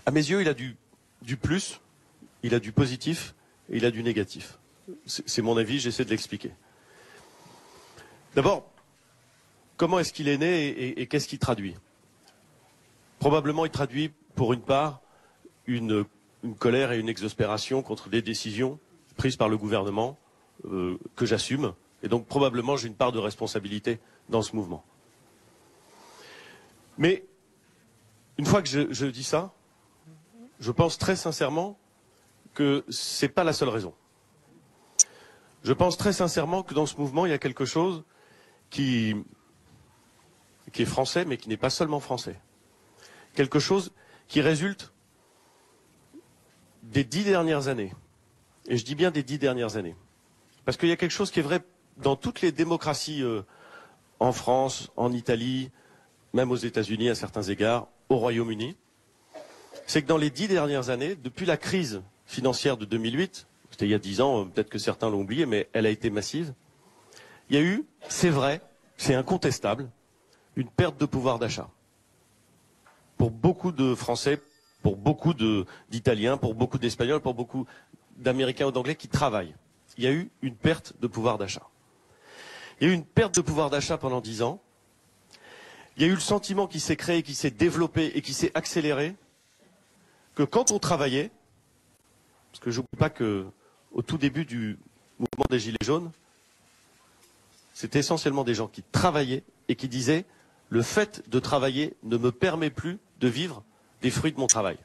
À mes yeux, il a du plus, il a du positif et il a du négatif. C'est mon avis, j'essaie de l'expliquer. D'abord, comment est-ce qu'il est né et qu'est-ce qu'il traduit? Probablement, il traduit, pour une part, une colère et une exaspération contre des décisions prises par le gouvernement que j'assume. Et donc, probablement, j'ai une part de responsabilité dans ce mouvement. Mais, une fois que je dis ça, je pense très sincèrement que c'est pas la seule raison. Je pense très sincèrement que dans ce mouvement, il y a quelque chose qui est français, mais qui n'est pas seulement français. Quelque chose qui résulte des 10 dernières années. Et je dis bien des 10 dernières années. Parce qu'il y a quelque chose qui est vrai dans toutes les démocraties en France, en Italie, même aux États-Unis à certains égards, au Royaume-Uni. C'est que dans les 10 dernières années, depuis la crise financière de 2008, c'était il y a 10 ans, peut-être que certains l'ont oublié, mais elle a été massive, il y a eu, c'est vrai, c'est incontestable, une perte de pouvoir d'achat. Pour beaucoup de Français, pour beaucoup d'Italiens, pour beaucoup d'Espagnols, pour beaucoup d'Américains ou d'Anglais qui travaillent. Il y a eu une perte de pouvoir d'achat. Il y a eu une perte de pouvoir d'achat pendant 10 ans. Il y a eu le sentiment qui s'est créé, qui s'est développé et qui s'est accéléré que quand on travaillait, parce que je n'oublie pas qu'au tout début du mouvement des Gilets jaunes, c'était essentiellement des gens qui travaillaient et qui disaient « le fait de travailler ne me permet plus de vivre des fruits de mon travail ».